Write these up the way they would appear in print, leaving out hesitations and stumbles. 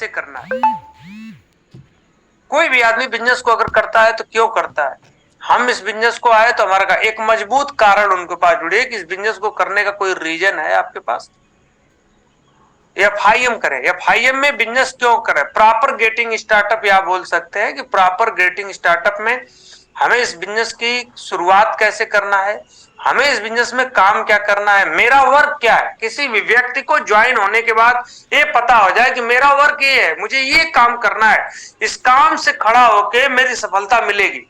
कैसे करना है। कोई भी आदमी बिजनेस को अगर करता है तो क्यों करता है, हम इस बिजनेस को आए तो हमारा एक मजबूत कारण उनके पास जुड़े कि इस बिजनेस को करने का कोई रीजन है आपके पास। एफआईएम करें, एफआईएम में बिजनेस क्यों करें, प्रॉपर गेटिंग स्टार्टअप, या बोल सकते हैं कि प्रॉपर गेटिंग स्टार्टअप में हमें इस बिजनेस की शुरुआत कैसे करना है, हमें इस बिजनेस में काम क्या करना है, मेरा वर्क क्या है। किसी भी व्यक्ति को ज्वाइन होने के बाद ये पता हो जाए कि मेरा वर्क ये है, मुझे ये काम करना है, इस काम से खड़ा होके मेरी सफलता मिलेगी।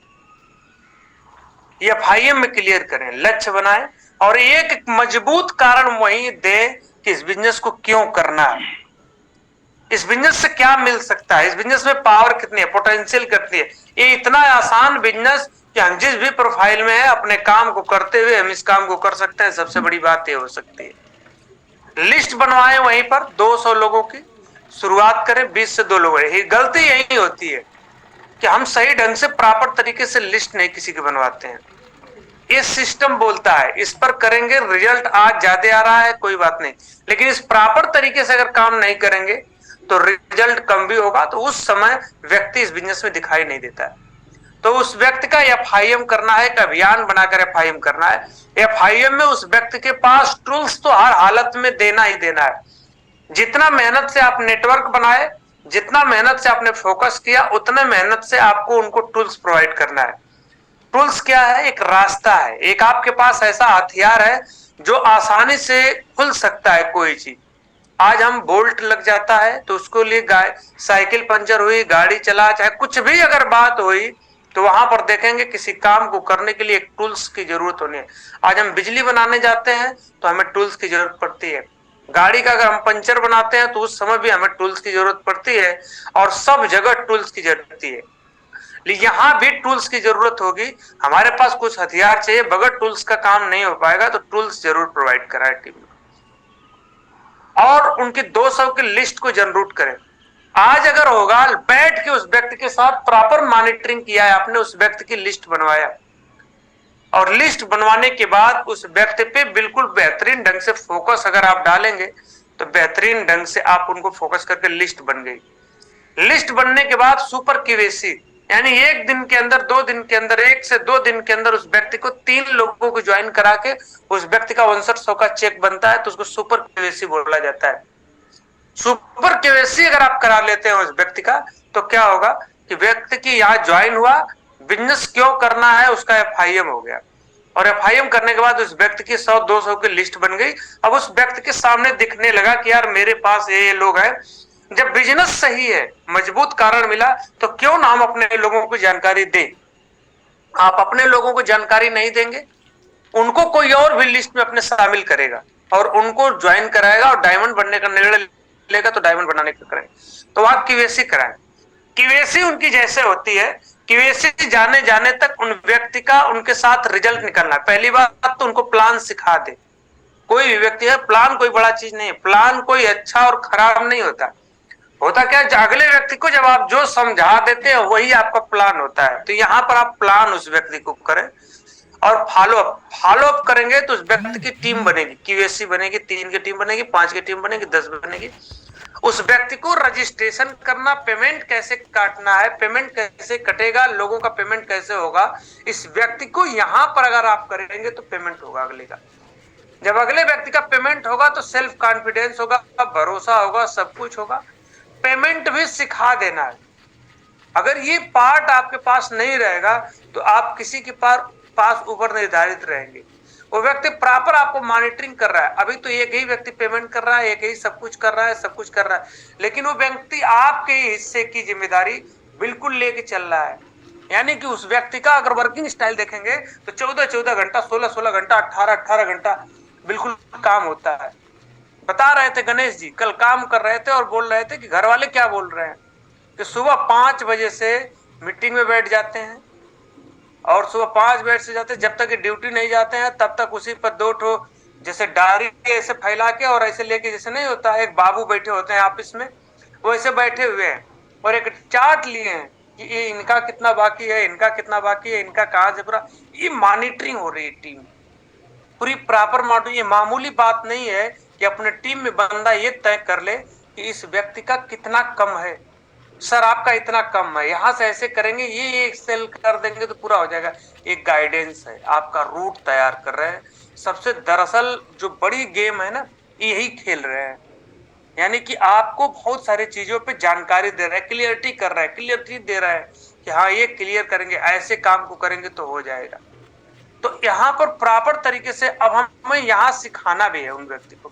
एफआईएम में क्लियर करें, लक्ष्य बनाएं और एक मजबूत कारण वहीं दे कि इस बिजनेस को क्यों करना है, इस बिजनेस से क्या मिल सकता है, इस बिजनेस में पावर कितनी है, पोटेंशियल कितनी है। ये इतना आसान बिजनेस कि हम जिस भी प्रोफाइल में है अपने काम को करते हुए हम इस काम को कर सकते हैं। सबसे बड़ी बात ये हो सकती है। लिस्ट बनवाएं वहीं पर 200 लोगों की, शुरुआत करें 20 से 2 लोगों की। गलती यही होती है कि हम सही ढंग से प्रॉपर तरीके से लिस्ट नहीं किसी की बनवाते हैं। ये सिस्टम बोलता है इस पर करेंगे, रिजल्ट आज ज्यादा आ रहा है कोई बात नहीं, लेकिन इस प्रॉपर तरीके से अगर काम नहीं करेंगे तो रिजल्ट कम भी होगा, तो उस समय व्यक्ति इस बिजनेस में दिखाई नहीं देता है। तो उस व्यक्ति का एफआईएम करना है, एक अभियान बनाकर एफआईएम करना है। एफआईएम में उस व्यक्ति के पास टूल्स तो हर हालत में देना ही देना है। जितना मेहनत से आप नेटवर्क बनाए, जितना मेहनत से आपने फोकस किया, उतने मेहनत से आपको उनको टूल्स प्रोवाइड करना है। टूल्स क्या है, एक रास्ता है, एक आपके पास ऐसा हथियार है जो आसानी से खुल सकता है कोई चीज। आज हम बोल्ट लग जाता है तो उसको लिए साइकिल पंचर हुई, गाड़ी चला, चाहे कुछ भी अगर बात हुई तो वहां पर देखेंगे किसी काम को करने के लिए एक टूल्स की जरूरत होनी है। आज हम बिजली बनाने जाते हैं तो हमें टूल्स की जरूरत पड़ती है। गाड़ी का अगर हम पंचर बनाते हैं तो उस समय भी हमें टूल्स की जरूरत पड़ती है, और सब जगह टूल्स की जरूरत है। यहां भी टूल्स की जरूरत होगी। हमारे पास कुछ हथियार चाहिए, बगैर टूल्स का काम नहीं हो पाएगा, तो टूल्स जरूर प्रोवाइड कराए टीम में। और उनकी 200 की लिस्ट को जनरेट करें। आज अगर होगा, बैठ के उस व्यक्ति के साथ प्रॉपर मॉनिटरिंग किया है आपने, उस व्यक्ति की लिस्ट बनवाया, और लिस्ट बनवाने के बाद उस व्यक्ति पे बिल्कुल बेहतरीन ढंग से फोकस अगर आप डालेंगे तो बेहतरीन ढंग से आप उनको फोकस करके लिस्ट बन गई। लिस्ट बनने के बाद सुपर केवाईसी, यानी एक दिन के अंदर, 2 दिन के अंदर, 1 से 2 दिन के अंदर उस व्यक्ति को 3 लोगों को ज्वाइन करा के उस व्यक्ति का 5900 का चेक बनता है, तो उसको सुपर केवाईसी बोला जाता है। सुपर केवाईसी अगर आप करा लेते हैं उस व्यक्ति का, तो क्या होगा कि व्यक्ति की यहाँ ज्वाइन हुआ, बिजनेस क्यों करना है उसका एफआईएम हो गया, और एफआईएम करने के बाद उस व्यक्ति की 100-200 की लिस्ट बन गई। अब उस व्यक्ति के सामने दिखने लगा कि यार मेरे पास ये लोग हैं। जब बिजनेस सही है, मजबूत कारण मिला, तो क्यों ना हम अपने लोगों को जानकारी दें। आप अपने लोगों को जानकारी नहीं देंगे, उनको कोई और भी लिस्ट में अपने शामिल करेगा और उनको ज्वाइन कराएगा, और डायमंड बनने का निर्णय लेगा तो डायमंड बनाने का करें। तो आप केवाईसी कराएं। केवाईसी उनकी जैसे होती है, केवाईसी जाने जाने तक उन व्यक्ति का उनके साथ रिजल्ट निकलना है। पहली बात तो उनको प्लान सिखा दे। कोई भी व्यक्ति है, प्लान कोई बड़ा चीज नहीं है, प्लान कोई अच्छा और खराब नहीं होता। होता क्या, अगले व्यक्ति को जब आप जो समझा देते हैं वही आपका प्लान होता है। तो यहाँ पर आप प्लान उस व्यक्ति को करें और फॉलो अप करेंगे तो उस व्यक्ति की टीम बनेगी, केवाईसी बनेगी, 3 की टीम बनेगी, 5 की टीम बनेगी, 10 बनेगी। उस व्यक्ति को रजिस्ट्रेशन करना, पेमेंट कैसे काटना है, पेमेंट कैसे कटेगा, लोगों का पेमेंट कैसे होगा, इस व्यक्ति को यहां पर अगर आप करेंगे तो पेमेंट होगा अगले का। जब अगले व्यक्ति का पेमेंट होगा तो सेल्फ कॉन्फिडेंस होगा, भरोसा होगा, सब कुछ होगा। पेमेंट भी सिखा देना है। अगर ये पार्ट आपके पास नहीं रहेगा तो आप किसी के पास ऊपर निर्धारित रहेंगे। वो व्यक्ति प्रॉपर आपको मॉनिटरिंग कर रहा है। अभी तो एक ही व्यक्ति पेमेंट कर रहा है, एक ही सब कुछ कर रहा है, सब कुछ कर रहा है, लेकिन वो व्यक्ति आपके हिस्से की जिम्मेदारी बिल्कुल लेके चल रहा है। यानी कि उस व्यक्ति का अगर वर्किंग स्टाइल देखेंगे तो 14-14 घंटा, 16-16 घंटा, 18-18 घंटा बिल्कुल काम होता है। बता रहे थे गणेश जी, कल काम कर रहे थे और बोल रहे थे कि घर वाले क्या बोल रहे हैं कि सुबह 5 बजे से मीटिंग में बैठ जाते हैं, और सुबह 5 बजे से जाते हैं, जब तक ड्यूटी नहीं जाते हैं तब तक उसी पर 2 ठो जैसे डायरी ऐसे फैला के और ऐसे लेके, जैसे नहीं होता एक बाबू बैठे होते हैं ऑफिस में, वो ऐसे बैठे हुए हैं और एक चार्ट लिए हैं कि ये इनका कितना बाकी है, इनका कितना बाकी है, इनका कहाँ से पूरा। ये मॉनिटरिंग हो रही है टीम पूरी प्रॉपर मॉनिटरिंग। ये मामूली बात नहीं है कि अपने टीम में बंदा ये तय कर ले कि इस व्यक्ति का कितना कम है, सर आपका इतना कम है, यहां से ऐसे करेंगे, ये एक्सेल कर देंगे तो पूरा हो जाएगा। एक गाइडेंस है, आपका रूट तैयार कर रहे हैं। सबसे दरअसल जो बड़ी गेम है ना, यही खेल रहे हैं। यानी कि आपको बहुत सारी चीजों पे जानकारी दे रहा है, क्लियरिटी कर रहा है, क्लियरिटी दे रहा है कि हाँ ये क्लियर करेंगे, ऐसे काम को करेंगे तो हो जाएगा। तो यहाँ पर प्रॉपर तरीके से अब हमें यहाँ सिखाना भी है उन व्यक्ति को,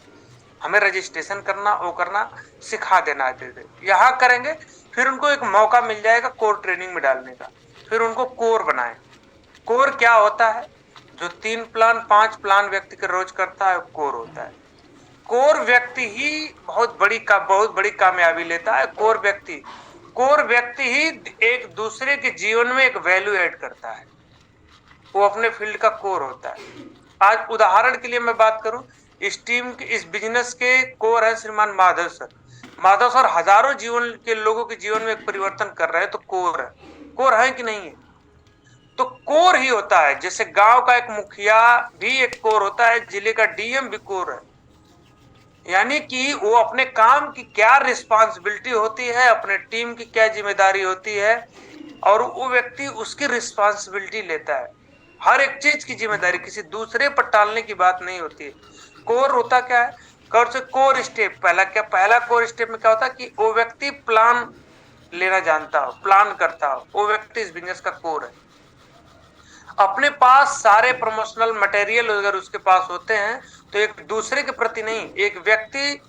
हमें रजिस्ट्रेशन करना, वो करना, सिखा देना दे यहाँ करेंगे। फिर उनको एक मौका मिल जाएगा कोर ट्रेनिंग में डालने का, फिर उनको कोर बनाए। कोर क्या होता है? जो 3 प्लान 5 प्लान व्यक्ति के रोज करता है, कोर होता है। कोर व्यक्ति ही बहुत बड़ी कामयाबी लेता है। कोर व्यक्ति ही एक दूसरे के जीवन में एक वैल्यू ऐड करता है, वो अपने फील्ड का कोर होता है। आज उदाहरण के लिए मैं बात करूं, इस टीम के, इस बिजनेस के कोर है श्रीमान माधव सर। माधव सर हजारों जीवन के लोगों के जीवन में एक परिवर्तन कर रहे हैं, तो कोर है कि नहीं है? तो कोर ही होता है। जैसे गांव का एक मुखिया भी एक कोर होता है, जिले का डीएम भी कोर है। यानी कि वो अपने काम की क्या रिस्पॉन्सिबिलिटी होती है, अपने टीम की क्या जिम्मेदारी होती है, और वो व्यक्ति उसकी रिस्पॉन्सिबिलिटी लेता है। हर एक चीज की जिम्मेदारी किसी दूसरे पर टालने की बात नहीं होती है। कोर होता क्या है? कोर स्टेप पहला कोर स्टेप में क्या होता है कि वो व्यक्ति प्लान लेना जानता हो, प्लान करता हो, वो व्यक्ति इस बिजनेस का कोर है। अपने पास सारे प्रमोशनल मटेरियल अगर उसके पास होते हैं तो एक दूसरे के प्रति नहीं, एक व्यक्ति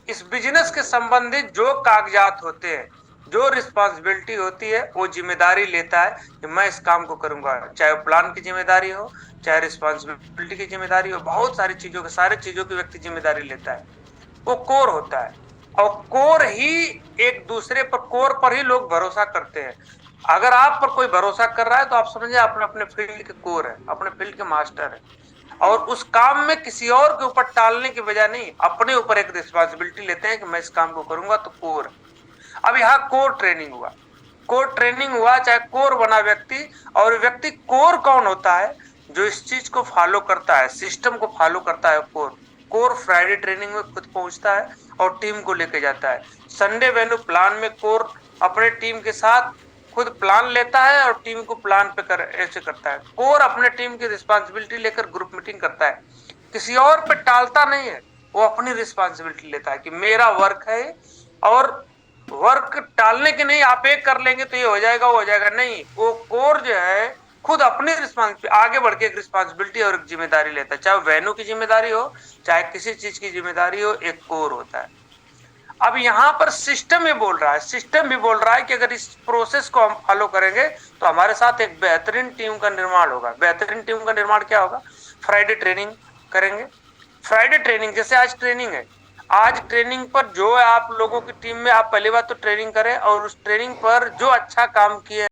इस बिजनेस के संबंधित जो कागजात होते हैं, जो रिस्पॉन्सिबिलिटी होती है, वो जिम्मेदारी लेता है कि मैं इस काम को करूंगा। चाहे प्लान की जिम्मेदारी हो, चाहे रिस्पॉन्सिबिलिटी की जिम्मेदारी हो, बहुत सारी सारे चीजों की व्यक्ति जिम्मेदारी लेता है, वो कोर होता है। और कोर ही एक दूसरे पर, कोर पर ही लोग भरोसा करते हैं। अगर आप पर कोई भरोसा कर रहा है तो आप समझिए अपने अपने फील्ड के कोर है, अपने फील्ड के मास्टर है, और उस काम में किसी और के ऊपर टालने की वजह नहीं, अपने ऊपर एक रिस्पॉन्सिबिलिटी लेते हैं कि मैं इस काम को करूंगा, तो कोर। अब यहाँ कोर ट्रेनिंग हुआ, चाहे कोर बना व्यक्ति। और व्यक्ति कोर कौन होता है? जो इस चीज को फॉलो करता है, सिस्टम को फॉलो करता है। कोर फ्राइडे ट्रेनिंग में खुद पहुंचता है और टीम को लेके जाता है। संडे वेन्यू प्लान में कोर अपने टीम के साथ खुद प्लान लेता है और टीम को प्लान पे ऐसे करता है। कोर अपने टीम की रिस्पॉन्सिबिलिटी लेकर ग्रुप मीटिंग करता है, किसी और पे टालता नहीं है, वो अपनी रिस्पॉन्सिबिलिटी लेता है कि मेरा वर्क है, और वर्क टालने के नहीं, आप एक कर लेंगे तो ये हो जाएगा, वो हो जाएगा, नहीं। वो कोर जो है खुद अपनी रिस्पॉन्सिबिलिटी आगे बढ़ के एक रिस्पॉन्सिबिलिटी और एक जिम्मेदारी लेता है, चाहे वेन्यू की जिम्मेदारी हो, चाहे किसी चीज की जिम्मेदारी हो, एक कोर होता है। अब यहाँ पर सिस्टम भी बोल रहा है कि अगर इस प्रोसेस को हम फॉलो करेंगे तो हमारे साथ एक बेहतरीन टीम का निर्माण होगा। बेहतरीन टीम का निर्माण क्या होगा? फ्राइडे ट्रेनिंग करेंगे। फ्राइडे ट्रेनिंग, जैसे आज ट्रेनिंग है, आज ट्रेनिंग पर जो है आप लोगों की टीम में, आप पहली बात तो ट्रेनिंग करें, और उस ट्रेनिंग पर जो अच्छा काम किए